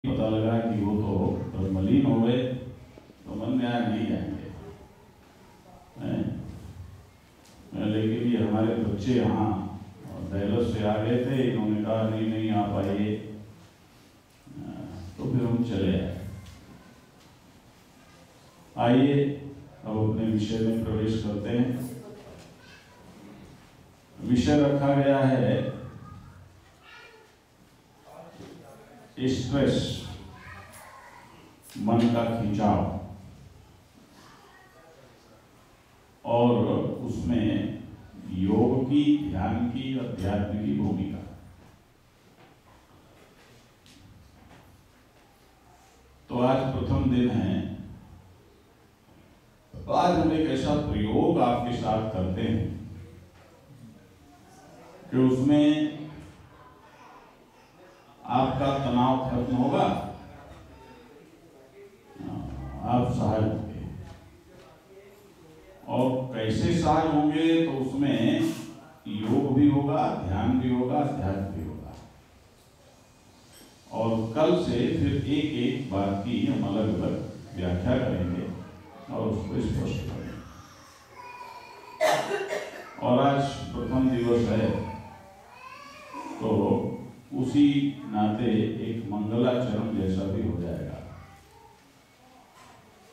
पता लगा कि वो तो मलिन हो गए, तो मन में आया नहीं जाएंगे। लेकिन ये हमारे बच्चे यहाँ डैलस से आ गए थे, इन्होंने कहा नहीं नहीं आप आइए, तो फिर हम चले आए। आइए अब अपने विषय में प्रवेश करते हैं। विषय रखा गया है स्ट्रेस, मन का खिंचाव, और उसमें योग की, ध्यान की, अध्यात्म की भूमिका। तो आज प्रथम दिन है। आज हम एक ऐसा प्रयोग आपके साथ करते हैं कि उसमें आपका तनाव खत्म होगा, आप सहाय होंगे। और कैसे सहाय होंगे? तो उसमें योग भी होगा, ध्यान भी होगा, अध्यात्म भी होगा। और कल से फिर एक एक बात की हम अलग अलग व्याख्या करेंगे और उसको स्पष्ट करेंगे। और आज प्रथम दिवस है, तो उसी नाते एक मंगलाचरण जैसा भी हो जाएगा,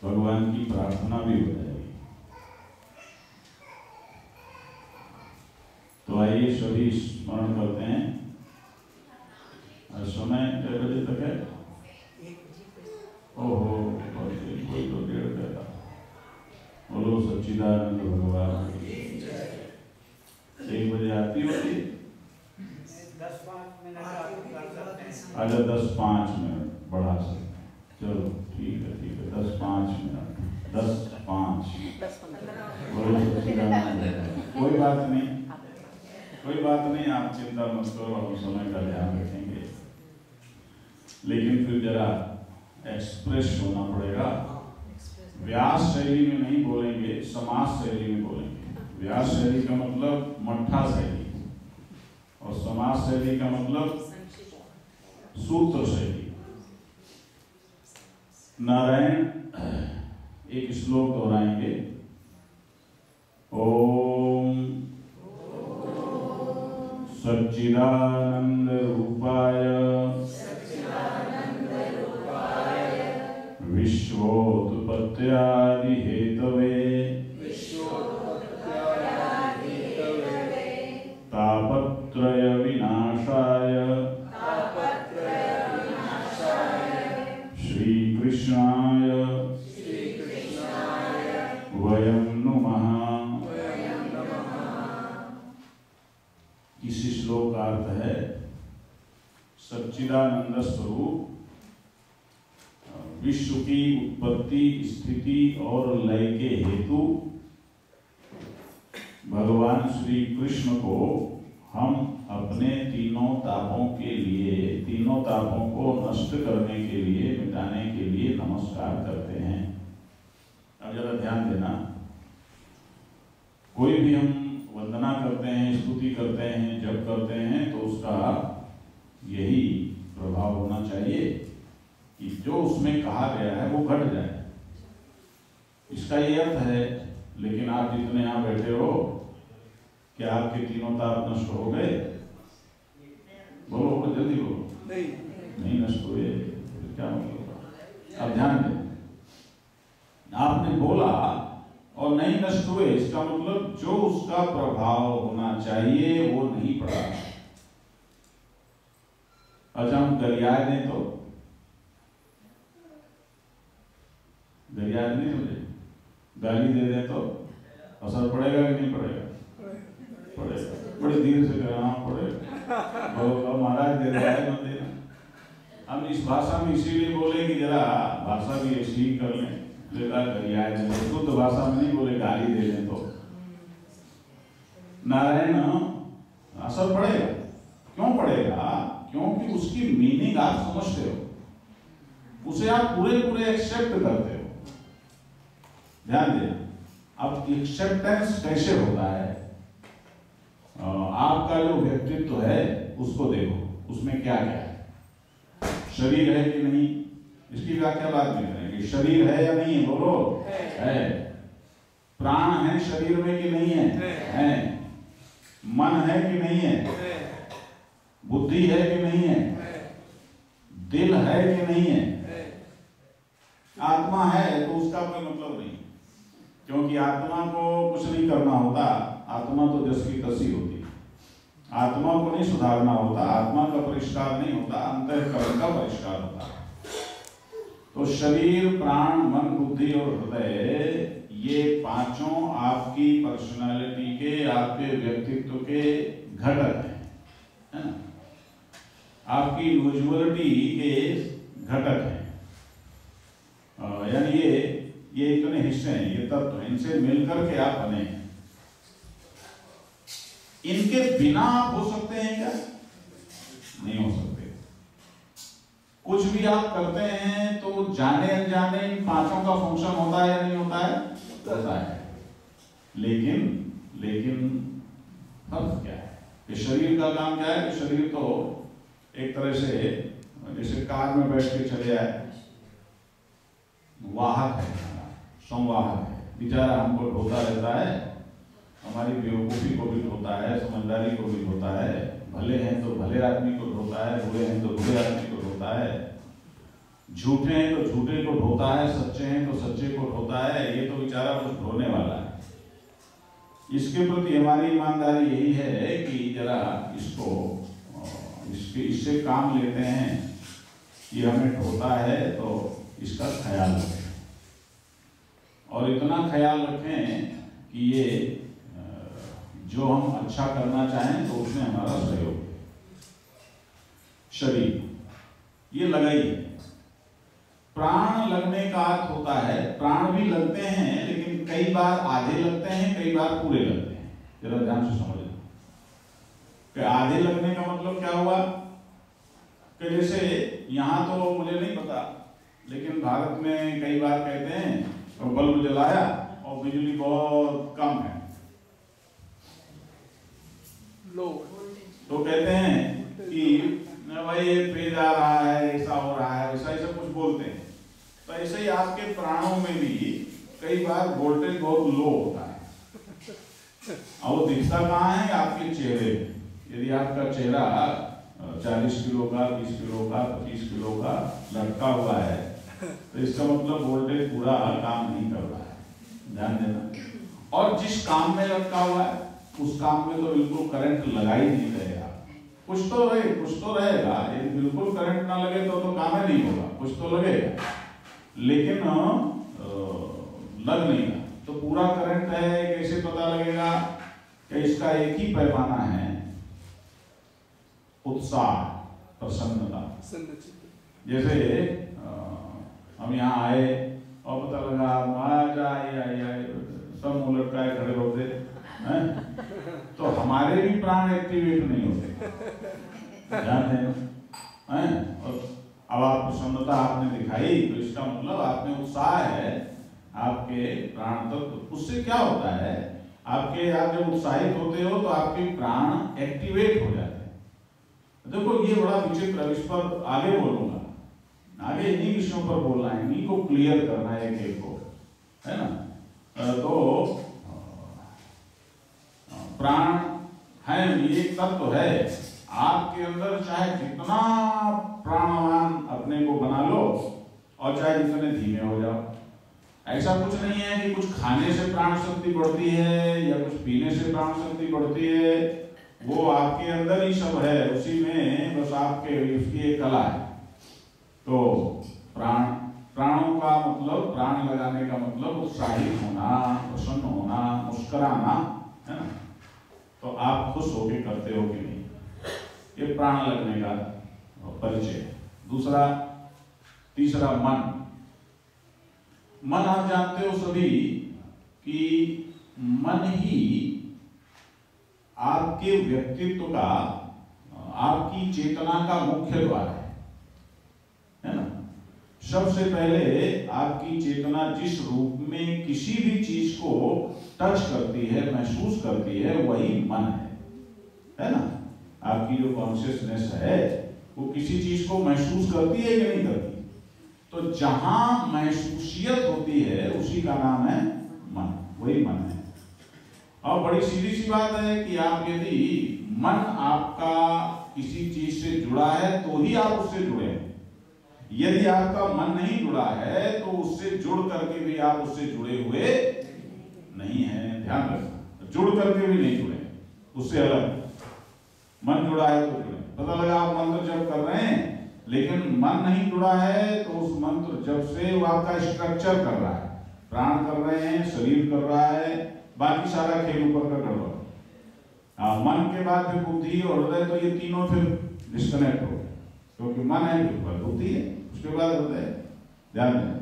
भगवान की प्रार्थना भी हो जाएगी। तो आइए सभी स्मरण करते हैं। समय कितने बजे तक है? ओहो, कोई तो 1:30 का था। बोलो सच्चिदानंद भगवान की। 1 बजे आती होती, 10-5 मिनट। अच्छा 10-5 मिनट बढ़ा सकते हैं। चलो ठीक है 10-5 मिनट, 10-5। बोलो सच्चिदानंद। कोई बात नहीं, आप चिंता मत करो, हम समय का ध्यान रखेंगे। लेकिन फिर जरा एक्सप्रेस होना पड़ेगा। व्यास शैली में नहीं बोलेंगे, समास शैली में बोलेंगे। व्यास शैली का मतलब मट्ठा शैली, और समास शैली का मतलब सूत्र शैली। नारायण एक श्लोक दोहराएंगे। ओम सच्चिदानंद रूपाय विश्वोत्पत्त्यादि हेतवे तापत्रय विनाशाय श्री कृष्णाय वयं नुमः। इस श्लोक का अर्थ है सच्चिदानंद स्वरूप विश्व की उत्पत्ति, स्थिति और लय के हेतु भगवान श्री कृष्ण को हम अपने तीनों तापों के लिए, तीनों तापों को नष्ट करने के लिए, मिटाने के लिए नमस्कार करते हैं। अब जरा ध्यान देना, कोई भी हम वंदना करते हैं, स्तुति करते हैं, जप करते हैं, तो उसका यही प्रभाव होना चाहिए कि जो उसमें कहा गया है वो घट जाए। इसका ये अर्थ है। लेकिन आप जितने यहाँ बैठे हो, क्या आपके तीनों ताप नष्ट हो गए? बोलो जल्दी बोलो। नहीं नष्ट हुए, फिर क्या मतलब? अब ध्यान दें, आपने बोला और नहीं नष्ट हुए, इसका मतलब जो उसका प्रभाव होना चाहिए वो नहीं पड़ा। अच्छा हम गरिया दें तो गरिया नहीं समझे, गाली दे दें तो असर पड़ेगा कि नहीं पड़ेगा? पड़ेगा। बड़े धीरे से कहना पड़ेगा। महाराज दे रहा है, मत देना। हम इस भाषा में इसीलिए बोले कि जरा भाषा भी ऐसी ही कर लें। शुद्ध भाषा में नहीं बोले गाली दे दें तो। नारायण असर पड़ेगा। क्यों पड़ेगा? क्योंकि उसकी मीनिंग आप समझते हो, उसे आप पूरे पूरे एक्सेप्ट करते हो। ध्यान दें, अब एक्सेप्टेंस कैसे होता है? आपका जो व्यक्तित्व है उसको देखो, उसमें क्या क्या है। शरीर है कि नहीं, इसकी व्याख्या बाद में करेंगे। शरीर है या नहीं है, बोलो। है। प्राण है शरीर में कि नहीं है? है। मन है कि नहीं है? बुद्धि है कि नहीं है? दिल है कि नहीं है? आत्मा है तो उसका कोई मतलब नहीं, क्योंकि आत्मा को कुछ नहीं करना होता। आत्मा तो जस की तसी होती है। आत्मा को नहीं सुधारना होता, आत्मा का परिष्कार नहीं होता, अंतःकरण का परिष्कार होता है। तो शरीर, प्राण, मन, बुद्धि और हृदय, ये पांचों आपकी पर्सनालिटी के, आपके व्यक्तित्व के घटक हैं, है ना? आपकी इंडिविजुअलिटी के घटक हैं। यानी ये इतने हिस्से हैं, ये तत्व हैं, इनसे मिलकर के आप बने हैं। इनके बिना आप हो सकते हैं क्या? नहीं हो सकते। कुछ भी आप करते हैं तो जाने अनजाने इन पांचों का फंक्शन होता है या नहीं होता है? होता है। लेकिन फर्क क्या है कि शरीर का काम क्या है कि शरीर तो एक तरह से जैसे कार में बैठ के चले आए, वाहक है, संवाहक है, बेचारा हमको ढोता रहता है, हमारी बेवकूफी को भी ढोता है, समझदारी को भी ढोता है, भले हैं तो भले आदमी को ढोता है, बुरे हैं तो बुरे आदमी को ढोता है, झूठे हैं तो झूठे को ढोता है, सच्चे हैं तो सच्चे को ढोता है। ये तो बेचारा कुछ ढोने वाला है। इसके प्रति हमारी ईमानदारी यही है कि जरा इससे काम लेते हैं, ये हमें ढोता है तो इसका ख्याल रखें, और इतना ख्याल रखें कि ये जो हम अच्छा करना चाहें तो उसमें हमारा सहयोग है। शरीर ये लगाई है। प्राण लगने का अर्थ होता है, प्राण भी लगते हैं लेकिन कई बार आधे लगते हैं, कई बार पूरे लगते हैं। जरा ध्यान से समझ लो कि आधे लगने का मतलब क्या हुआ कि जैसे यहां तो मुझे नहीं पता, लेकिन भारत में कई बार कहते हैं तो बल्ब जलाया और बिजली बहुत कम है, तो कहते हैं कि भाई ये फेज आ रहा है, ऐसा हो रहा है, ऐसा ऐसा कुछ बोलते हैं। तो ऐसे ही आपके प्राणों में भी कई बार वोल्टेज बहुत लो होता है, और वो दिखता कहाँ है? आपके चेहरे में। यदि आपका चेहरा 40 किलो का, 20 किलो का, 25 किलो का लटका हुआ है तो इसका मतलब वोल्टेज पूरा काम नहीं कर रहा है, ध्यान देना। और जिस काम में लटका हुआ है उस काम में तो बिल्कुल करंट लगा ही नहीं रहेगा। कुछ तो रहेगा। यदि बिल्कुल करंट ना लगे तो काम ही नहीं होगा, कुछ तो लगेगा, लेकिन लग नहीं रहा। तो पूरा करंट है, कैसे पता लगेगा? कि इसका एक ही पैमाना है, उत्साह, प्रसन्नता। जैसे हम यहाँ आए और पता लगा आए सब मुंह लटकाए खड़े होते हैं, तो हमारे भी प्राण एक्टिवेट नहीं होते, ध्यान देना है। और अब आप प्रसन्नता आपने दिखाई तो इसका मतलब आप में उत्साह है, आपके प्राण तत्व। उससे क्या होता है? आप जब उत्साहित होते हो तो आपके प्राण एक्टिवेट हो जाते हैं। देखो ये बड़ा विचित्र है, इस पर आगे बोलूंगा, आगे इन्हीं विषयों पर बोलना है, इन्हीं को क्लियर करना है एक को, है ना। तो प्राण है, ये एक तत्व है आपके अंदर। चाहे जितना प्राणवान अपने को बना लो और चाहे जितने धीमे हो जाओ, ऐसा कुछ नहीं है कि कुछ खाने से प्राण शक्ति बढ़ती है या कुछ पीने से प्राण शक्ति बढ़ती है। वो आपके अंदर ही सब है, उसी में बस आपके उसकी एक कला है। तो प्राणों का मतलब, प्राण लगाने का मतलब उत्साहित होना, प्रसन्न होना, मुस्कुराना, है ना। तो आप खुश होके करते हो कि नहीं, ये प्राण लगने का परिचय। दूसरा, तीसरा मन। मन आप जानते हो सभी कि मन ही आपके व्यक्तित्व का, आपकी चेतना का मुख्य द्वार है ना। सबसे पहले आपकी चेतना जिस रूप में किसी भी चीज को टच करती है, महसूस करती है, वही मन है ना। आपकी जो कॉन्शियसनेस है वो किसी चीज को महसूस करती है कि नहीं करती? तो जहां महसूसियत होती है उसी का नाम है मन, वही मन है। और बड़ी सीधी सी बात है कि आप यदि मन आपका किसी चीज से जुड़ा है तो ही आप उससे जुड़े हैं। यदि आपका मन नहीं जुड़ा है तो उससे जुड़ करके भी आप उससे जुड़े हुए नहीं हैं। ध्यान रखना, जुड़ करके भी नहीं जुड़े, उससे अलग। मन जुड़ा है तो जुड़े। पता लगा आप मंत्र जप कर रहे हैं लेकिन मन नहीं जुड़ा है तो उस मंत्र जप से वो आपका स्ट्रक्चर कर रहा है, प्राण कर रहे हैं, शरीर कर रहा है, बाकी सारा खेल ऊपर का गड़बड़। मन के बाद फिर बुद्धि और हृदय, तो ये तीनों फिर डिस्कनेक्ट हो गए, क्योंकि मन है फिर बुद्धि है, उसके बाद हृदय। ध्यान दें।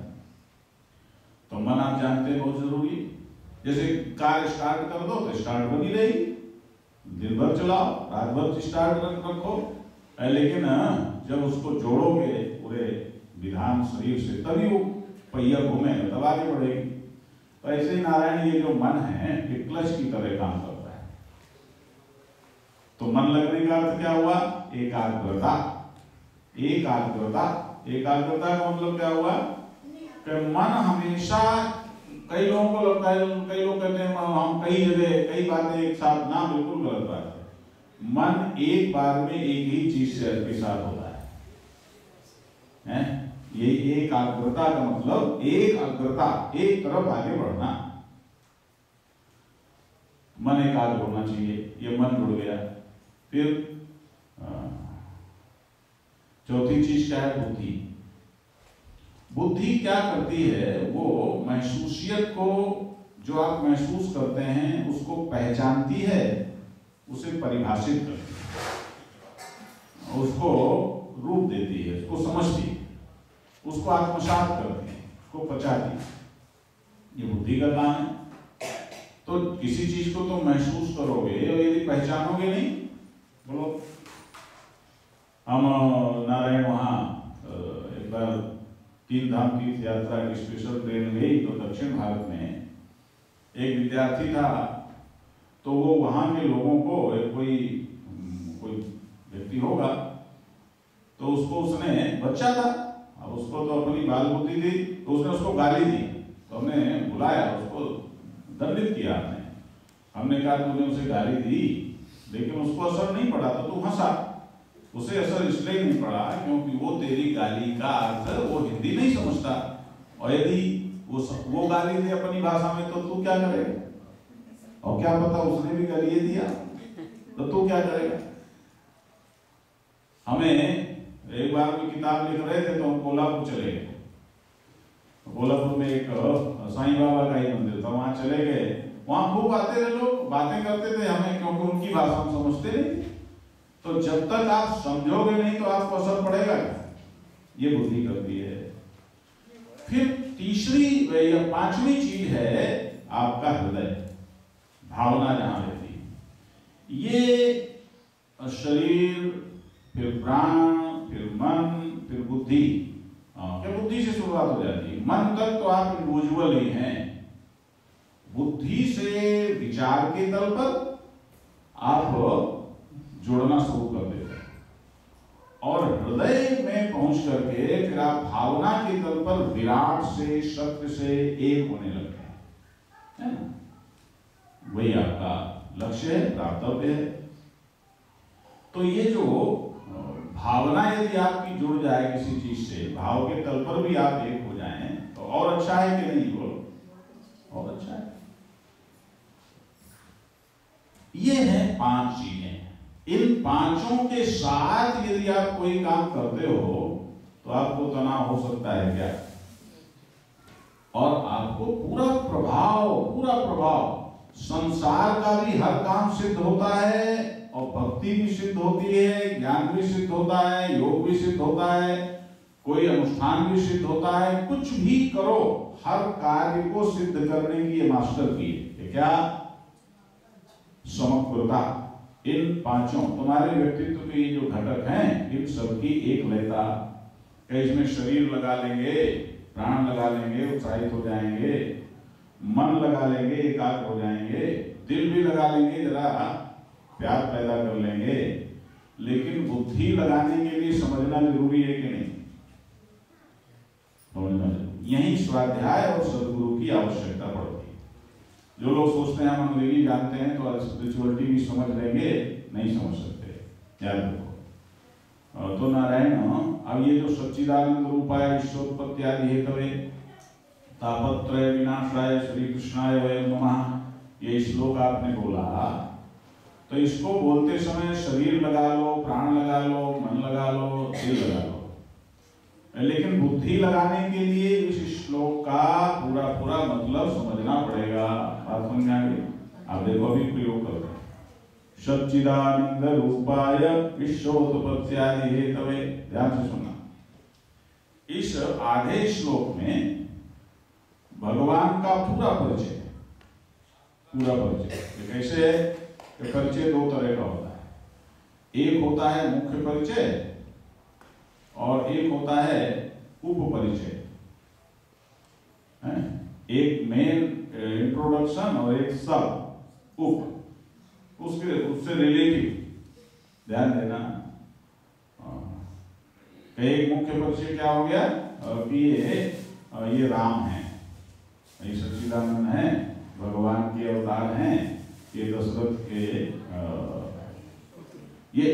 तो मन आप जानते हैं बहुत जरूरी। जैसे कार स्टार्ट कर दो तो स्टार्ट बनी रहेगी, दिन भर चलाओ, रात भर स्टार्ट रखो, लेकिन जब उसको जोड़ोगे पूरे विधान शरीर से तभी वो पहिया घूमेगा, तब आगे बढ़ेगी। तो ऐसे ही नारायण ये जो मन है ये क्लच की तरह काम करता है। तो मन लगने का अर्थ क्या हुआ? एकाग्रता। एकाग्रता, एकाग्रता का मतलब क्या हुआ कि मन हमेशा, कई लोगों को लगता है, कई लोग कहते हैं हम कई जगह कई बातें एक साथ, ना, बिल्कुल गलत बात है। मन एक बार में एक ही चीज से के साथ होता है। ये एकाग्रता का मतलब एकाग्रता, एक तरफ आगे बढ़ना। मन एकाग्र होना चाहिए, ये मन जुड़ गया। फिर चौथी चीज क्या है? बुद्धि। बुद्धि क्या करती है? वो महसूसियत को, जो आप महसूस करते हैं उसको पहचानती है, उसे परिभाषित करती है, उसको रूप देती है, उसको समझती है, उसको आत्मसात करती है, उसको पचाती है। ये बुद्धि का काम है। तो किसी चीज को तो महसूस करोगे और यदि पहचानोगे नहीं, बोलो हम नारायण वहां एक बार 3 धाम तीर्थ यात्रा की स्पेशल ट्रेन गई तो दक्षिण भारत में एक विद्यार्थी था। तो वो वहां के लोगों को, कोई व्यक्ति होगा, तो उसको, उसने बच्चा था, अब उसको तो अपनी बाल बुद्धि थी, तो उसने उसको गाली दी। तो हमने बुलाया, उसको दंडित किया। हमने कहा तूने उसे गाली दी लेकिन उसको असर नहीं पड़ा तो तू हंसा। उसे असर इसलिए नहीं पड़ा क्योंकि वो तेरी गाली का अर्थ वो हिंदी नहीं समझता, और यदि वो गाली दे अपनी भाषा में तो तू क्या करेगा? और क्या पता उसने भी गाली दिया तो तू क्या करेगा? हमें एक बार कोई किताब लिख रहे थे तो हम कोल्हापुर चले गए। कोल्हापुर में एक साईं बाबा का ही मंदिर था, वहां चले गए। वहां खूब आते थे लोग, बातें करते थे हमें, क्योंकि उनकी भाषा हम समझते नहीं। तो जब तक आप समझोगे नहीं तो आपको असर पड़ेगा क्या? ये बुद्धि करती है। फिर तीसरी या 5वीं चीज है आपका हृदय, भावना जहां रहती है। ये शरीर, फिर प्राण, फिर मन, फिर बुद्धि। क्या बुद्धि से शुरुआत हो जाती है। मन तक तो आप इंडिविजुअल ही हैं। बुद्धि से विचार के तल पर आप जुड़ना शुरू कर देते हैं, और हृदय में पहुंच करके फिर आप भावना के तल पर विराट से, सत्य से एक होने लगते हैं, है ना? वही आपका लक्ष्य है, प्राप्तव्य है। तो ये जो भावना यदि आपकी जुड़ जाए किसी चीज से, भाव के तल पर भी आप एक हो जाएं, तो और अच्छा है कि नहीं? बोलो, और अच्छा है। ये है 5 चीजें। इन 5 के साथ यदि आप कोई काम करते हो तो आपको तनाव हो सकता है क्या? और आपको पूरा प्रभाव संसार का भी हर काम सिद्ध होता है, और भक्ति भी सिद्ध होती है, ज्ञान भी सिद्ध होता है, योग भी सिद्ध होता है, कोई अनुष्ठान भी सिद्ध होता है। कुछ भी करो, हर कार्य को सिद्ध करने की ये मास्टर की है। क्या? समग्रता। इन 5 तुम्हारे व्यक्तित्व के जो घटक हैं, इन सबकी एक लयता। कई इसमें शरीर लगा लेंगे, प्राण लगा लेंगे, उत्साहित हो जाएंगे, मन लगा लेंगे, एकाग्र हो जाएंगे, दिल भी लगा लेंगे, जरा प्यार पैदा कर लेंगे, लेकिन बुद्धि लगाने के लिए समझना जरूरी है कि नहीं? यही स्वाध्याय और सदगुरु की आवश्यकता पड़ती है। जो लोग सोचते हैं हम अंग्रेजी जानते हैं तो स्पिरिचुअलिटी भी समझ लेंगे, नहीं समझ सकते। याद रखो। तो नारायण, अब ये जो सच्चिदानंद रूपाय ईश्वरोत्पत्ति आदि हेतवे तापत्रय विनाशाय श्री कृष्णाय वयं नमः, ये श्लोक आपने बोला, तो इसको बोलते समय शरीर लगा लो, प्राण लगा लो, मन लगा लो, दिल लगा लो, लेकिन बुद्धि लगाने के लिए इस श्लोक का पूरा पूरा मतलब समझना पड़ेगा। बात समझ आ गई? आप देखो अभी प्रयोग करते हैं। सच्चिदानंद रूपाय विश्वोत्पत्त्यादि हेतवे, ध्यान से सुनना। इस आधे श्लोक में भगवान का पूरा परिचय, पूरा परिचय कैसे है? परिचय दो तरह का होता है। एक होता है मुख्य परिचय और एक होता है उपपरिचय। एक मेन इंट्रोडक्शन और एक सब उप, उससे रिलेटिव ध्यान देना। एक मुख्य परिचय क्या हो गया कि ये राम है, ये सच्चिदानंद है, भगवान के अवतार हैं, ये दशरथ के ये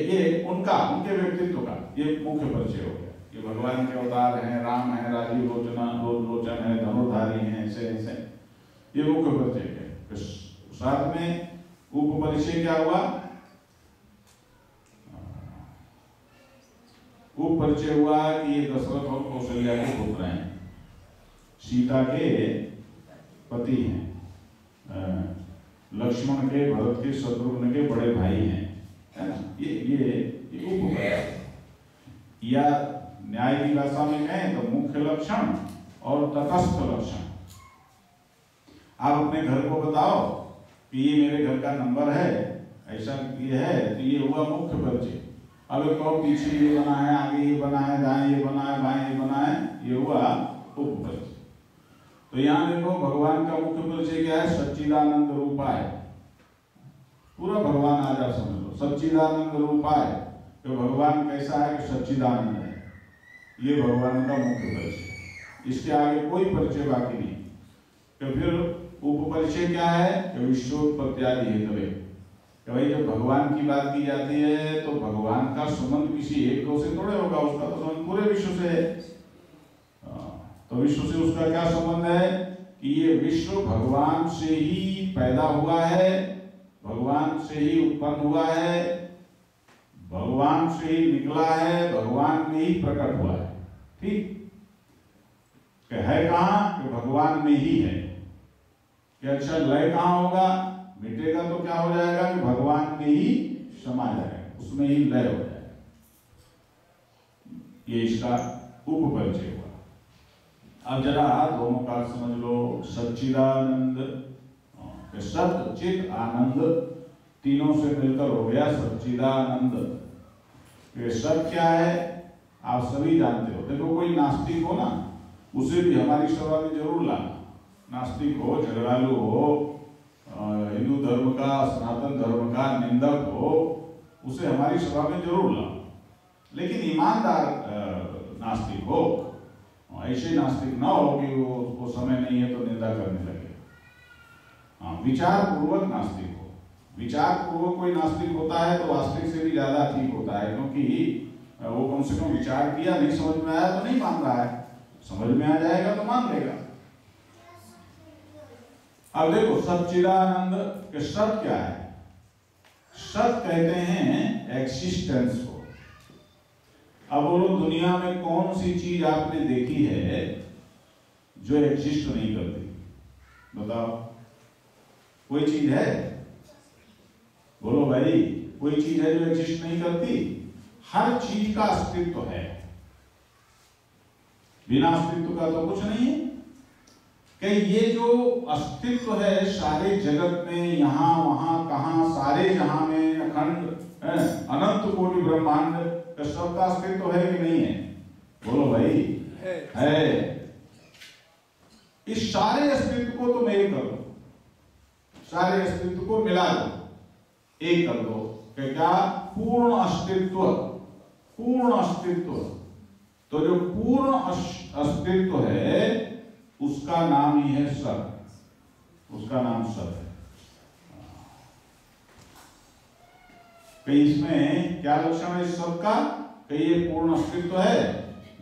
उनके व्यक्तित्व का ये मुख्य परिचय हो गया। ये भगवान के अवतार हैं, राम है, राजीव लोचन है, धनुर्धारी हैं, ऐसे ऐसे ये मुख्य परिचय है। साथ में उपपरिचय क्या हुआ? उपपरिचय हुआ कि ये दशरथ और कौशल्या के पुत्र हैं, सीता के पति हैं, लक्ष्मण के, भरत के, शत्रुघ्न के बड़े भाई हैं, है ना? ये उपपरिचय। या न्याय की भाषा में कहें तो मुख्य लक्षण और तटस्थ लक्षण। आप अपने घर को बताओ कि ये मेरे घर का नंबर है, ऐसा ये है, तो ये हुआ मुख्य परिचय। अब एक और पीछे ये बना है, आगे ये बना है, दाएं ये बना है, बाएं ये बना है, ये हुआ उपपरिचय। तो यहाँ देखो भगवान का मुख्य परिचय क्या है? सच्चिदानंद रूपाय। पूरा भगवान आज आप समझ लो, सच्चिदानंद रूपाय। तो भगवान कैसा है कि सच्चिदानंद है, ये भगवान का मुख्य परिचय। इसके आगे कोई परिचय बाकी नहीं। तो फिर उपपरिचय क्या है कि विश्वोत्पत्त्यादि हेतवे। कि भाई जब भगवान की बात की जाती है तो भगवान का संबंध किसी एक दो से थोड़े होगा, उसका तो संबंध पूरे विश्व से है। तो विश्व से उसका क्या संबंध है कि ये विश्व भगवान से ही पैदा हुआ है, भगवान से ही उत्पन्न हुआ है, भगवान से ही निकला है, भगवान में ही प्रकट हुआ है। ठीक है कहाँ? कि भगवान में ही है। कि अच्छा लय कहाँ होगा? मिटेगा तो क्या हो जाएगा कि भगवान में ही समा जाएगा, उसमें ही लय हो जाएगा। ये इसका उपपरिचय हुआ। अब जरा दोनों का समझ लो। सच्चिदानंद, सत चित आनंद, तीनों से मिलकर हो गया सच्चिदानंद। ये सत क्या है आप सभी जानते हो। देखो कोई नास्तिक हो ना, उसे भी हमारी सभा में जरूर लाना। नास्तिक हो, झगड़ालू हो, हिंदू धर्म का, सनातन धर्म का निंदक हो, उसे हमारी सभा में जरूर लाओ। लेकिन ईमानदार नास्तिक हो, ऐसे नास्तिक ना हो कि वो समय नहीं है तो निंदा करने लगे। हाँ, विचार पूर्वक नास्तिक हो। विचार पूर्वक कोई नास्तिक होता है तो वास्तविक से भी ज्यादा ठीक होता है, क्योंकि वो कम से कम विचार किया, नहीं समझ में आया तो नहीं मान रहा है, समझ में आ जाएगा तो मान लेगा। अब देखो सच्चिदानंद के सत क्या है? सत कहते हैं एक्सिस्टेंस को। अब बोलो दुनिया में कौन सी चीज आपने देखी है जो एग्जिस्ट नहीं करती? बताओ, कोई चीज है? बोलो भाई, कोई चीज है जो एग्जिस्ट नहीं करती? हर चीज का अस्तित्व है, बिना अस्तित्व का तो कुछ नहीं है। कि ये जो अस्तित्व है सारे जगत में, यहाँ वहां कहां, सारे जहां में, अखंड अनंत कोटि ब्रह्मांड, सबका अस्तित्व है कि नहीं है? बोलो भाई, है। इस सारे अस्तित्व को तुम एक कर दो, सारे अस्तित्व को मिला दो, एक कर दो, क्या? पूर्ण अस्तित्व। पूर्ण अस्तित्व। तो जो पूर्ण अस्तित्व है उसका नाम ही है सत, उसका नाम सत है। कहीं इसमें क्या लक्षण है इस सत का? कहीं ये पूर्ण अस्तित्व है,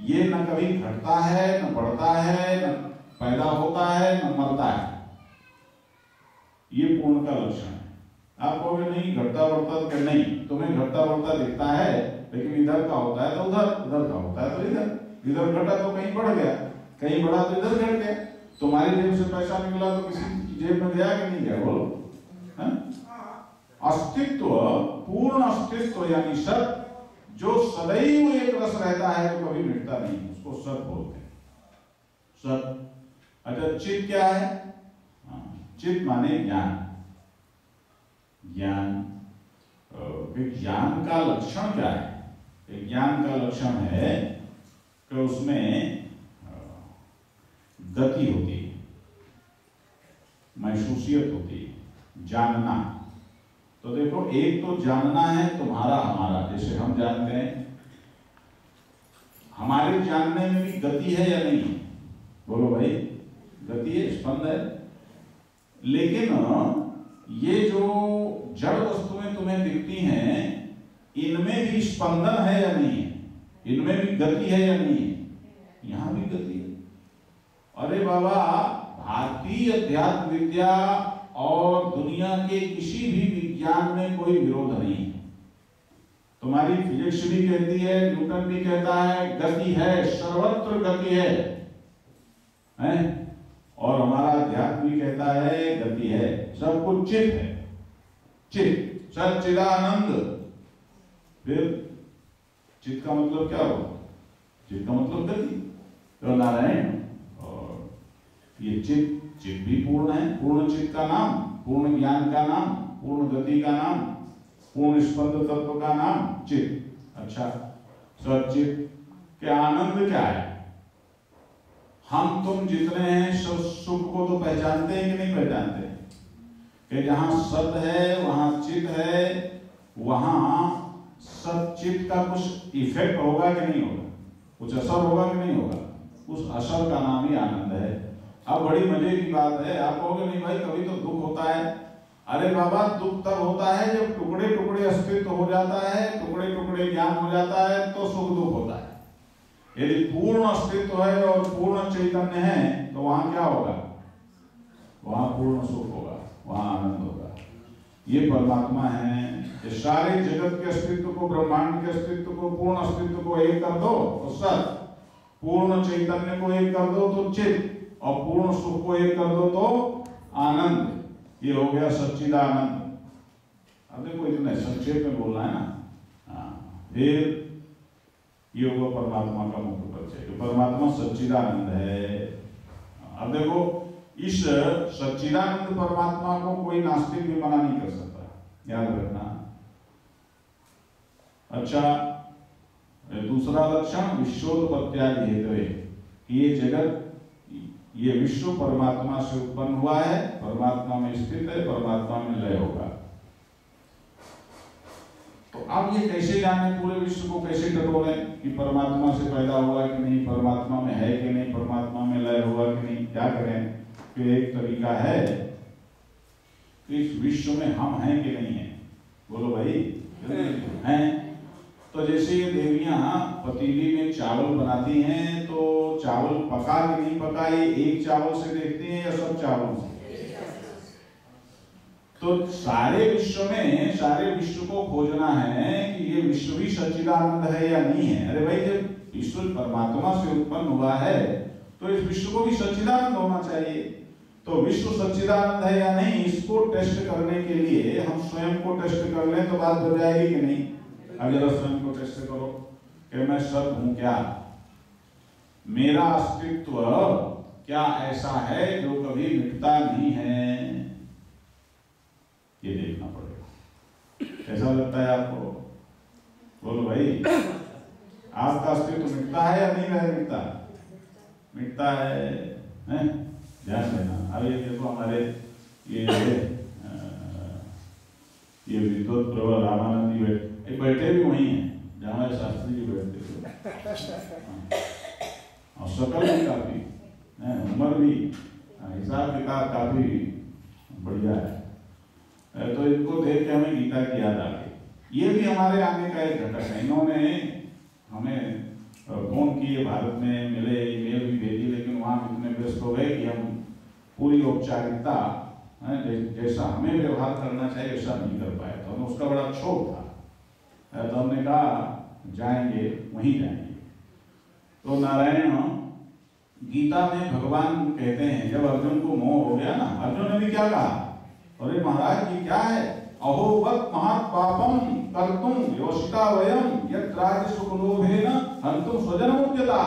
ये न कभी घटता है, न बढ़ता है, न पैदा होता है, न मरता है। ये पूर्ण का लक्षण है। आप कहोगे नहीं घटता बढ़ता तो नहीं, तुम्हें घटता बढ़ता दिखता है, लेकिन इधर का होता है तो उधर, उधर का होता है तो इधर, इधर घटा तो कहीं बढ़ गया, कहीं बढ़ा तो इधर घट गया। तुम्हारी जेब से पैसा निकला तो किसी की जेब में गया कि नहीं गया? बोलो। अस्तित्व, पूर्ण अस्तित्व यानी सत, जो सदैव एक रस रहता है, जो कभी मिटता नहीं, उसको सत बोलते हैं। सत। अच्छा, चित क्या है? चित माने ज्ञान। ज्ञान, ज्ञान का लक्षण क्या है? ज्ञान का लक्षण है कि उसमें गति होती है, महसूसियत होती है, जानना। तो देखो, एक तो जानना है तुम्हारा हमारा, जैसे हम जानते हैं, हमारे जानने में भी गति है या नहीं? बोलो भाई, गति है, स्पंद है। लेकिन ये जो जड़ वस्तुएं तुम्हें दिखती हैं, इनमें भी स्पंदन है या नहीं है? इनमें भी गति है या नहीं है? यहां भी गति है। अरे बाबा, भारतीय अध्यात्म विद्या और दुनिया के किसी भी विज्ञान में कोई विरोध नहीं है। तुम्हारी फिजिक्स भी कहती है, न्यूटन भी कहता है, गति है, सर्वत्र गति है? और हमारा अध्यात्म भी कहता है गति है, सब कुछ चित है। चित, सच्चिदानंद। फिर चित का मतलब क्या होगा? चित का मतलब गति। तो नारायण, और ये चित, चित भी पूर्ण है। पूर्ण चित का नाम, पूर्ण ज्ञान का नाम, पूर्ण गति का नाम, पूर्ण स्पंद तत्व का नाम चित। अच्छा, सच्चित के आनंद क्या है? हम तुम जितने हैं सब सुख को तो पहचानते हैं कि नहीं पहचानते? कि जहां सत है वहां चित है, वहां सत चित का कुछ इफेक्ट होगा कि नहीं होगा? कुछ असर होगा कि नहीं होगा? उस असर का नाम ही आनंद है। अब बड़ी मजे की बात है, आप कहोगे नहीं भाई कभी तो दुख होता है। अरे बाबा, दुख तब होता है जब टुकड़े टुकड़े अस्तित्व हो जाता है, टुकड़े टुकड़े ज्ञान हो जाता है, तो सुख दुख होता है। यदि पूर्ण अस्तित्व है और पूर्ण चैतन्य है तो वहां क्या होगा? वहां पूर्ण सुख होगा, वहां आनंद होगा। ये परमात्मा है। ये सारे जगत के अस्तित्व को, ब्रह्मांड के अस्तित्व को, पूर्ण अस्तित्व को एक कर दो तो सत, पूर्ण चैतन्य को एक कर दो तो चित, और पूर्ण सुख को एक कर दो तो आनंद। ये हो गया सच्चिदानंद। अब देखो, इतना संक्षेप में बोलना है ना। फिर ये होगा परमात्मा का मुख्य परिचय। परमात्मा सच्चिदानंद है। अब देखो, इस सच्चिदानंद परमात्मा को कोई नास्तिक भी मना नहीं कर सकता, याद रखना। अच्छा, दूसरा लक्षण विश्वोत्पत्त्यादि हेतवे। ये जगत, ये विश्व परमात्मा से उत्पन्न हुआ है, परमात्मा में स्थित है, परमात्मा में लय होगा। तो अब ये कैसे जाने, पूरे विश्व को कैसे टटोले कि परमात्मा से पैदा हुआ कि नहीं, परमात्मा में है कि नहीं, परमात्मा में लय हुआ कि नहीं? क्या करें? कि एक तरीका है कि इस विश्व में हम हैं कि नहीं है? बोलो भाई, हैं। तो जैसे ये देवियां पतीली में चावल बनाती हैं, तो चावल पका कि नहीं पका, ये एक चावल से देखती हैं या सब चावल से? तो सारे विश्व में, सारे विश्व को खोजना है कि ये विश्व भी सच्चिदानंद है या नहीं है। अरे भाई, जब विश्व परमात्मा से उत्पन्न हुआ है तो इस विश्व को भी सच्चिदानंद होना चाहिए। तो विश्व सच्चिदानंद है या नहीं, इसको टेस्ट करने के लिए हम स्वयं को टेस्ट कर लें तो बात हो जाएगी कि नहीं? अगर स्वयं को टेस्ट करो कि मैं सत हूं क्या, मेरा अस्तित्व क्या ऐसा है जो कभी मिटता नहीं है, ये देखना पड़ेगा। ऐसा लगता है आपको? बोलो भाई, आपका अस्तित्व मिटता है या नहीं मिटता? मिटता है, ध्यान देना। अब ये देखो, हमारे ये ये विद्वत प्रवर रामानंद जी बैठे भी वही हैं जहाँ हमारे शास्त्री जी बैठते थे। और शकल भी काफी, उम्र भी, हिसाब किताब काफी बढ़िया है। तो इनको देख के हमें गीता की याद आ गई। ये भी हमारे आने का एक घटक है। इन्होंने हमें फोन किए, भारत में मिले, ईमेल भी भेजी, लेकिन वहाँ इतने व्यस्त हो गए कि हम पूरी औपचारिकता जैसा हमें व्यवहार करना चाहिए वैसा नहीं कर पाए। तो हमें उसका बड़ा क्षोभ था। तो हमने कहा जाएंगे, वहीं जाएंगे। तो नारायण गीता में भगवान कहते हैं, जब अर्जुन को मोह हो गया ना, अर्जुन ने भी क्या कहा, अरे महाराज ये क्या है, अहो वत् महात् पापम कर्तुम योषिता वयम यत् राज्य सुखलोभेन हन्तुम स्वजनमुद्यता।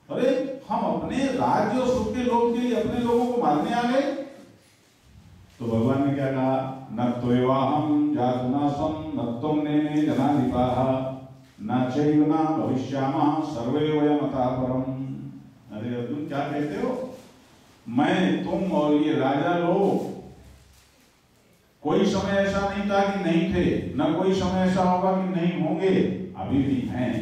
अरे हम अपने राज्य और सुख के लोभ के लिए अपने लोगों को मारने आ गए। तो भगवान ने क्या कहा, न त्वेवाहं जातुनासं न त्वं नेमे जनाधिपाः न चैव न भविष्यामः सर्वे वयमतः परम्। अरे अर्जुन क्या कहते हो, मैं, तुम और ये राजा लोग, कोई समय ऐसा नहीं था कि नहीं थे, न कोई समय ऐसा होगा कि नहीं होंगे, अभी भी हैं।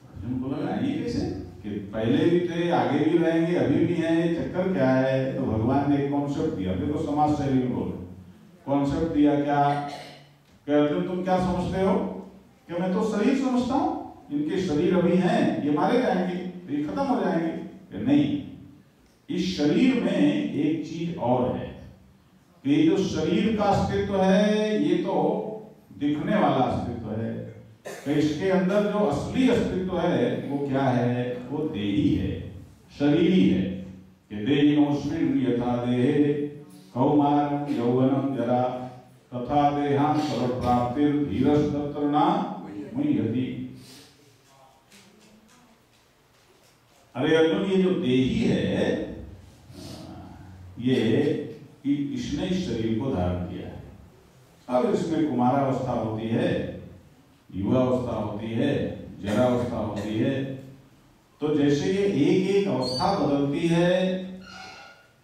अर्जुन को लगा ये कैसे कि पहले भी थे, आगे भी रहेंगे, अभी भी हैं, ये चक्कर क्या है। तो भगवान ने एक कॉन्सेप्ट दिया, देखो समाज शैली में बोल कॉन्सेप्ट दिया क्या कि अर्जुन तुम क्या समझते हो कि मैं तो शरीर समझता हूं, इनके शरीर अभी हैं, ये मारे जाएंगे, ये खत्म हो जाएंगे। नहीं, इस शरीर में एक चीज और है कि जो शरीर का अस्तित्व है ये तो दिखने वाला अस्तित्व है, तो इसके अंदर जो असली अस्तित्व है वो क्या है, वो देही है, शरीरी है। कि देहिनोऽस्मिन् यथा देहे कौमारं यौवनं जरा तथा देहान्तरप्राप्तिर्धीरस्तत्र न मुह्यति। अरे अर्जुन, ये जो देही है ये इसने इस शरीर को धारण किया है। अब इसमें कुमारावस्था होती है, युवावस्था होती है, जरावस्था होती है। तो जैसे ये एक एक अवस्था बदलती है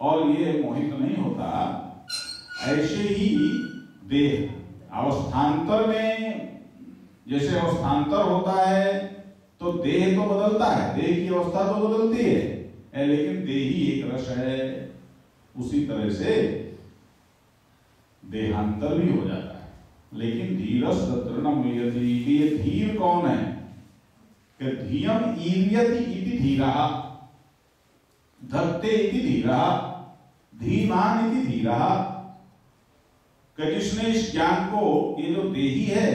और ये मोहित नहीं होता, ऐसे ही देह अवस्थांतर में, जैसे अवस्थांतर होता है तो देह तो बदलता है, देह की अवस्था तो बदलती है, लेकिन देही एक रस है। उसी तरह से देहांतर भी हो जाता है। लेकिन धीरस तत्र न मुह्यति, ये धीर कौन है कि धियम ईर्यति इति धीरः, धत्ते इति धीरः, धीमान इति धीरः। कि जिसने इस ज्ञान को, ये जो देही है,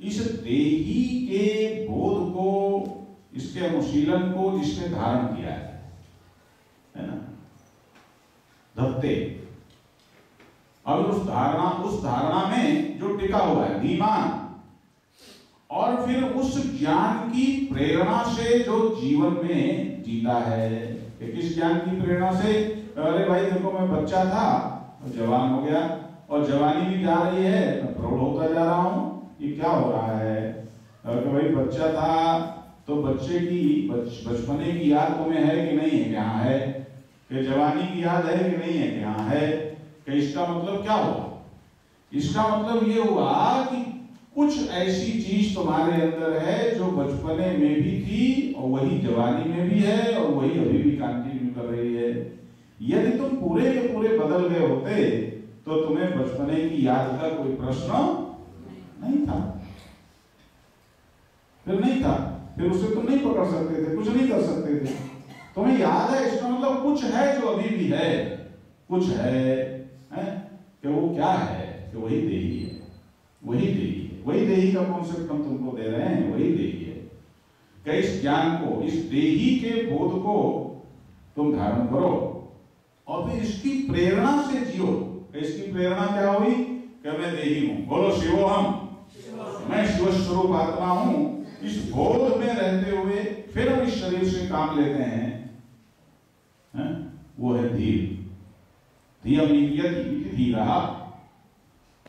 इस देही के बोध को, इसके अनुशीलन को जिसने धारण किया है ना, धत्ते। अब उस धारणा में जो टिका हुआ है धीमान, और फिर उस ज्ञान की प्रेरणा से जो जीवन में जीता है। किस ज्ञान की प्रेरणा से, अरे भाई देखो मैं बच्चा था जवान हो गया, और जवानी भी जा रही है, मैं प्रौढ़ होता जा रहा हूं, ये क्या हो रहा है। कि भाई बच्चा था तो बच्चे की बचपने की याद तुम्हें है कि नहीं है, कहाँ है, कि जवानी की याद है कि नहीं है, कहाँ है। कि इसका मतलब क्या हुआ, इसका मतलब ये हुआ कि कुछ ऐसी चीज तुम्हारे अंदर है जो बचपने में भी थी और वही जवानी में भी है और वही अभी भी कंटिन्यू कर रही है। यदि तुम पूरे के पूरे बदल गए होते तो तुम्हें बचपने की याद का कोई प्रश्न नहीं था, फिर नहीं था, फिर उसे तुम नहीं पकड़ सकते थे, कुछ नहीं कर सकते थे। तुम्हें याद है, इसका मतलब कुछ है जो अभी भी है, कुछ है कि वो क्या है, कि वही देही है, वही देही है, वही देही का कॉन्सेप्ट हम तुमको दे रहे हैं, वही देही है। कि इस ज्ञान को, इस देही के बोध को तुम धारण करो और फिर इसकी प्रेरणा से जियो। इसकी प्रेरणा क्या हुई कि मैं देही हूं, बोलो शिवोहम, मैं शिव स्वरूप आत्मा हूं। इस बोध में रहते हुए फिर हम इस शरीर से काम लेते हैं, वो है धीर। धियम ईर्यति इति धीरः,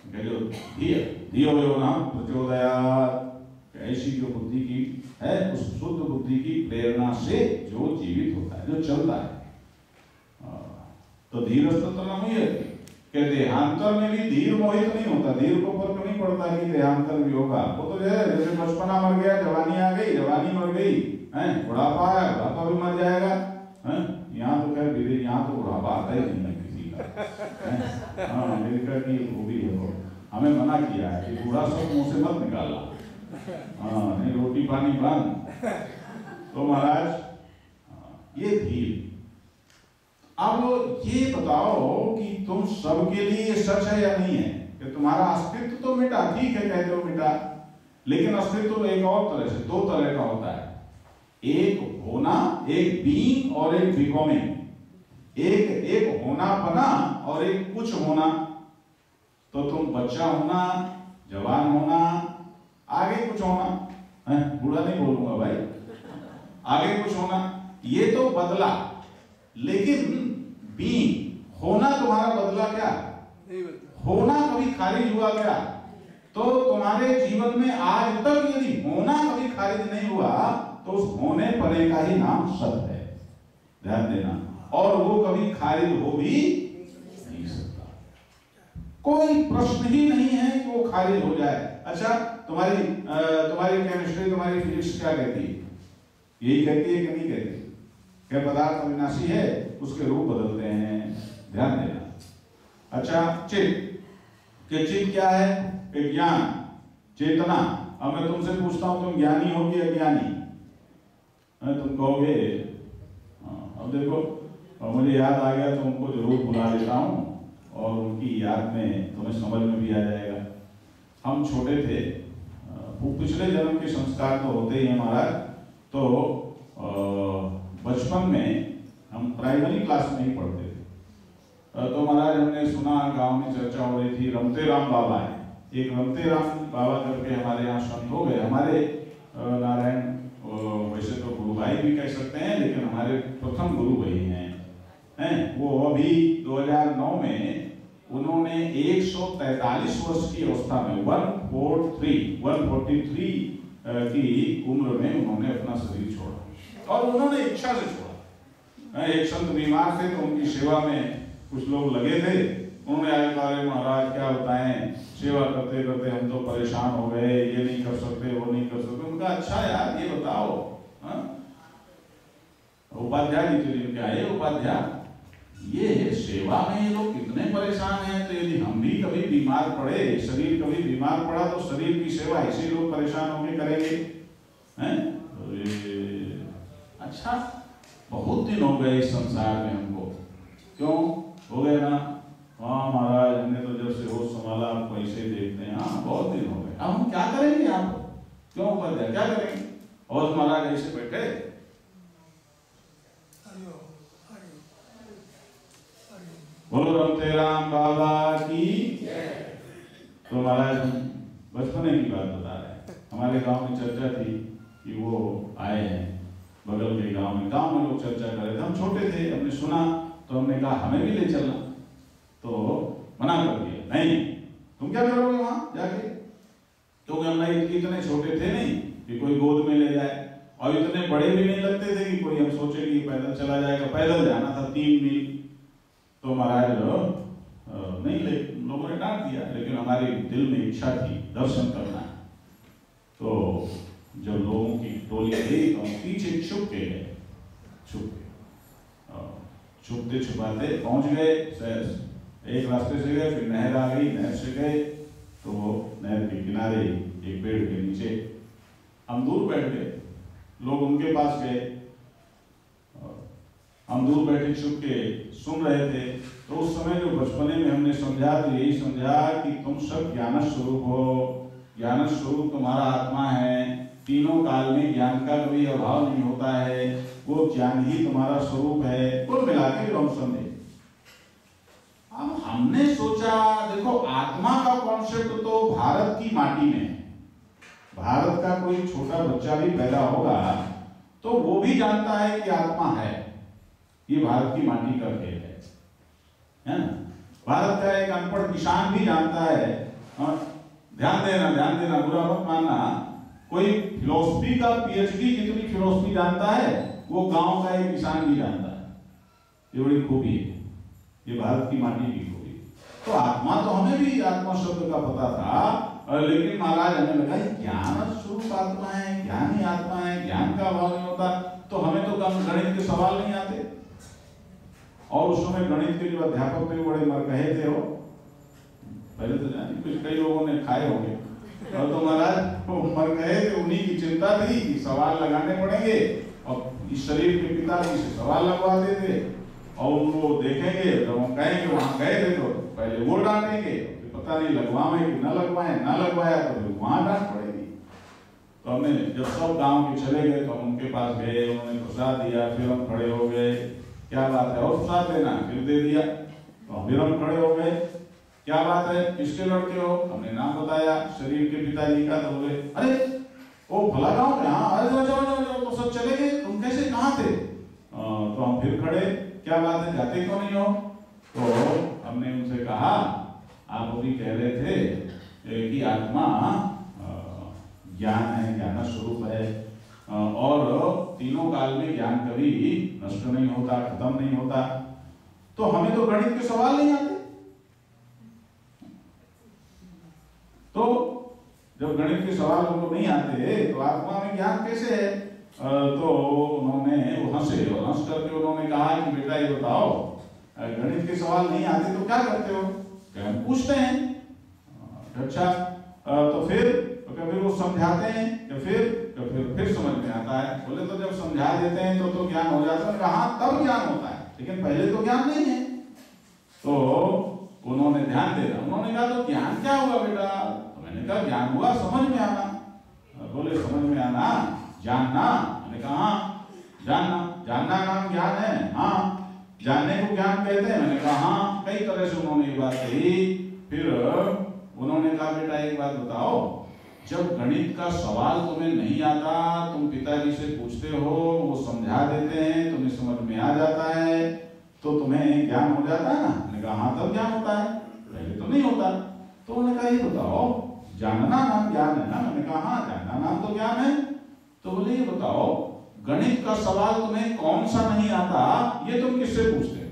धियो यो न प्रचोदयात्। ऐसी जो बुद्धि की है, उस शुद्ध बुद्धि की प्रेरणा से जो जीवित होता है, जो चलता है। तो धीरस्तत्र न मुह्यति, कि देहांतर में भी धीर मोहित नहीं होता, धीर को फर्क नहीं पड़ता कि देहांतर भी होगा। वो तो जैसे बचपना मर गया, जवानी आ गई, जवानी मर गई, हैं, बुढ़ापा आया, बुढ़ापा भी मर जाएगा। हैं, यहाँ तो खैर विदेश, यहाँ तो बुढ़ापा आता ही नहीं है किसी का। हाँ, अमेरिका की खूबी है वो, हमें मना किया है कि बूढ़ा सब मुंह से मत निकालना, हाँ, नहीं रोटी पानी बंद। तो महाराज ये धीर। अब ये बताओ कि तुम सबके लिए ये सच है या नहीं है कि तुम्हारा अस्तित्व तो मिटा, ठीक है कहते हो मिटा, लेकिन अस्तित्व तो एक और तरह से, दो तरह का होता है, एक होना, एक बीइंग और एक बिकमिंग। एक होना बना और एक कुछ होना। तो तुम बच्चा होना, जवान होना, आगे कुछ होना, बूढ़ा नहीं बोलूंगा भाई, आगे कुछ होना, ये तो बदला। लेकिन बीइंग होना तुम्हारा बदला क्या? होना कभी खारिज हुआ क्या? तो तुम्हारे जीवन में आज तक यदि होना कभी खारिज नहीं हुआ तो उस होने पने का ही नाम सत है, ध्यान देना। और वो कभी खारिज हो भी नहीं सकता, कोई प्रश्न ही नहीं है कि वो खारिज हो जाए। अच्छा, तुम्हारी केमिस्ट्री, तुम्हारी फिजिक्स क्या कहती है? यही कहती है कि नहीं कहती? क्या पदार्थ अविनाशी है, उसके रूप बदलते हैं, ध्यान देना। अच्छा, चित्त, कि चित्त क्या है? ज्ञान, चेतना। अब मैं तुमसे पूछता हूं, तुम ज्ञानी हो कि अज्ञानी? तुम कहोगे, अब देखो, मुझे याद आ गया तो उनको जरूर बुला लेता हूं और उनकी याद में तुम्हें समझ में भी आ जाएगा। हम छोटे थे, पिछले जन्म के संस्कार तो होते ही हैं महाराज। तो बचपन में हम प्राइमरी क्लास में ही पढ़ते थे, तो महाराज हमने सुना, गांव में चर्चा हो रही थी, रमते राम बाबा है, एक रमते राम बाबा करके हमारे यहाँ संत हो गए। हमारे नारायण वैसे तो गुरु भाई भी कह सकते हैं, लेकिन हमारे प्रथम गुरु वही हैं। वो अभी 2009 में उन्होंने 143 वर्ष की अवस्था में 143 की उम्र में उन्होंने अपना शरीर छोड़ा, और उन्होंने इच्छा से छोड़ा। एक संत बीमार थे तो उनकी सेवा में कुछ लोग लगे थे, उन्होंने आगे कहा, महाराज क्या बताएं, सेवा करते करते हम तो परेशान हो गए, ये नहीं कर सकते, वो नहीं कर सकते। उनका अच्छा यार ये बताओ, उपाध्याय जी के लिए क्या है, उपाध्याय ये सेवा में ये लोग कितने परेशान हैं, तो यदि हम भी कभी बीमार पड़े, शरीर कभी बीमार पड़ा, तो शरीर की सेवा ऐसे लोग परेशान होकर करेंगे, हैं? अच्छा, बहुत दिन हो गए इस संसार में हमको, क्यों हो गए ना? हाँ महाराज, हमने तो जब से होश संभाला आपको ऐसे देखते हैं, हाँ बहुत दिन हो गए, अब हम क्या करेंगे आपको? क्यों उपाध्याय क्या करेंगे? और महाराज ऐसे बैठे, बोलो रमते राम बाबा की। तो महाराज हम बचपने की बात बता रहे हैं, हमारे गांव में चर्चा थी कि वो आए हैं बगल के गांव में लोग चर्चा कर रहे थे, हम छोटे थे, हमने सुना तो हमने कहा हमें भी ले चलना, तो मना कर दिया, नहीं तुम क्या करोगे वहां जाके, क्योंकि हम नहीं इतने छोटे थे नहीं कि कोई गोद में ले जाए, और इतने बड़े भी नहीं लगते थे कि कोई हम सोचे कि पैदल चला जाएगा, पैदल जाना था 3 मील। तो महाराज नहीं, लोगों ने डांट दिया, लेकिन हमारे दिल में इच्छा थी दर्शन करना। तो जब लोगों की टोली गई तो हम पीछे छुप के गए, छुपते छुपाते पहुंच गए, एक रास्ते से गए, फिर नहर आ गई, नहर से गए तो नहर के किनारे एक पेड़ के नीचे हम दूर बैठ गए, लोग उनके पास गए, हम दूर बैठे छुप के सुन रहे थे। तो उस समय जो बचपने में हमने समझा, तो यही समझा कि तुम सब ज्ञान स्वरूप हो, ज्ञान स्वरूप तुम्हारा आत्मा है, तीनों काल में ज्ञान का कोई अभाव नहीं होता है, वो ज्ञान ही तुम्हारा स्वरूप है, कुल मिला के हम समझे। अब हमने सोचा, देखो आत्मा का कॉन्सेप्ट तो भारत की माटी में है, भारत का कोई छोटा बच्चा भी पैदा होगा तो वो भी जानता है कि आत्मा है, ये भारत की माटी का खेल है ना? भारत का एक अनपढ़ किसान भी जानता है, ध्यान देना, बुरा मत मानना, कोई फिलोसफी का पीएचडी जितनी फिलोसफी जानता है वो गांव का एक किसान भी जानता है। ये बड़ी खूबी है, ये भारत की माटी की खूबी। तो आत्मा तो हमें भी आत्मा शब्द का पता था, लेकिन महाराज हमें लगा ज्ञान स्वरूप आत्मा है, ज्ञान ही आत्मा है, ज्ञान का अभाव नहीं होता, तो हमें तो गणित के सवाल नहीं आते। और उस समय गणित के जो अध्यापक थे बड़े मरकहे थे, वो पहले तो जाने कुछ कई लोगों ने खाए होंगे, और तो महाराज वो मरकहे थे, उन्हीं की चिंता थी कि सवाल लगाने पड़ेंगे, और इस शरीर के पिताजी से सवाल लगवाते थे, और उनको देखेंगे जब हम कहेंगे वहां गए थे तो पहले वो डांटेंगे, पता नहीं लगवाएं कि न लगवाएं, न लगवाया तो फिर वहां डांट पड़ेगी। तो हमने जब सब गांव के चले गए तो हम उनके पास गए, उन्होंने प्रसाद दिया, फिर हम खड़े हो गए, क्या बात है और प्रसाद देना, फिर दे दिया, तो फिर हम खड़े हो गए, क्या बात है किसके लड़के हो, हमने नाम बताया शरीर के पिताजी का, तो बोले अरे वो भला गाँव में, हाँ अरे जाओ जाओ जाओ, तो सब चले गए, तुम कैसे कहाँ थे? तो हम फिर खड़े, क्या बात है जाते क्यों नहीं हो? तो हमने उनसे कहा आप अभी कह रहे थे कि आत्मा ज्ञान है, ज्ञान स्वरूप है, और तीनों काल में ज्ञान कभी नष्ट नहीं होता, खत्म नहीं होता, तो हमें तो गणित के सवाल नहीं आते। तो जब गणित के सवाल हमको नहीं आते तो आत्मा में ज्ञान कैसे है? तो उन्होंने वो हंसे, और हंस करके उन्होंने कहा कि बेटा ये बताओ गणित के सवाल नहीं आते तो क्या करते हो? हम पूछते हैं। अच्छा तो फिर वो समझाते हैं या फिर समझ में आता है? बोले तो जब समझा देते हैं तो ज्ञान हो जाता है। कहा तब ज्ञान होता है, लेकिन पहले तो ज्ञान नहीं है। तो उन्होंने ध्यान देना, उन्होंने कहा तो ज्ञान क्या हुआ बेटा? तो मैंने कहा ज्ञान हुआ समझ में आना। बोले समझ में आना, जानना? मैंने कहा हाँ जानना नाम ज्ञान है, हाँ जानने को ज्ञान कहते हैं। मैंने कहा हाँ, कई तरह से उन्होंने ये बात कही। फिर उन्होंने कहा बेटा एक बात बताओ, जब गणित का सवाल तुम्हें नहीं आता, तुम पिताजी से पूछते हो, वो समझा देते हैं, तुम्हें समझ में आ जाता है, तो तुम्हें ज्ञान हो जाता है ना? मैंने कहा हाँ तब ज्ञान होता है, पहले तो नहीं होता। तो उन्होंने कहा ये बताओ जानना नाम ज्ञान है ना? मैंने कहा हाँ जानना नाम तो ज्ञान है। तो बोले ये बताओ गणित का सवाल तुम्हें कौन सा नहीं आता, ये तुम किससे पूछते हो?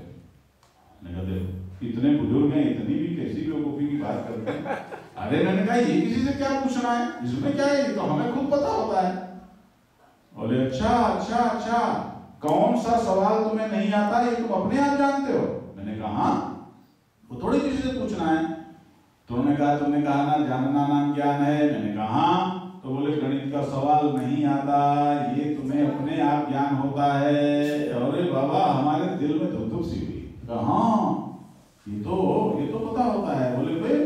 मैंने कहा देखो इतने बुजुर्ग हैं, इतनी भी कैसी बेवकूफी की बात करते हैं। अरे मैंने कहा ये किसी से क्या पूछना है, इसमें क्या है, ये तो हमें खुद पता होता है। बोले अच्छा कौन सा सवाल तुम्हें नहीं आता ये तुम अपने आप जानते हो? मैंने कहा हाँ, वो थोड़ी किसी से पूछना है। तो उन्होंने कहा तुमने कहा ना जानना नाम ज्ञान है। मैंने कहा हाँ। तो बोले गणित का सवाल नहीं आता, ये तुम्हें अपने आप ज्ञान होता है। अरे बाबा हमारे दिल में धुक सी हुई। कहा हाँ ये तो पता होता है। बोले भाई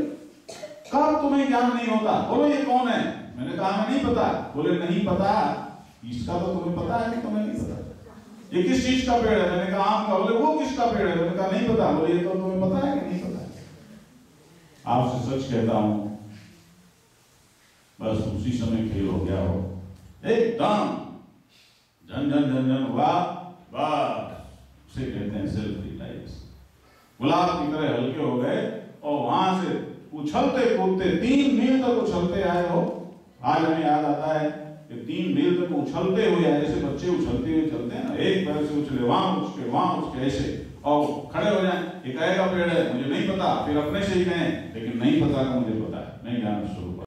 कब तुम्हें ज्ञान नहीं होता? बोलो ये कौन है? मैंने कहा हमें नहीं पता। बोले नहीं पता, इसका तो तुम्हें पता है कि तुम्हें नहीं पता। ये किस चीज का पेड़ है? मैंने कहा आम का। बोले वो किसका पेड़ है? मैंने कहा नहीं पता। बोले ये तो तुम्हें पता है कि नहीं पता? आपसे सच कहता हूं बस उसी समय खेल हो गया हो, एकदम झन हुआ, बस उसे कहते हैं सेल्फ रियलाइज। गुलाब की तरह हल्के हो गए और वहां से उछलते कूदते 3 मील तक उछलते आए हो। आज हमें याद आता है कि 3 मील तक उछलते हुए आए, जैसे बच्चे उछलते हुए चलते हैं ना, एक पैर से उछले वहां उछ के ऐसे और खड़े हो जाए। एक आएगा पेड़ है मुझे नहीं पता, फिर अपने से ही कहें लेकिन नहीं पता का मुझे पता है, नहीं ज्ञान स्वरूप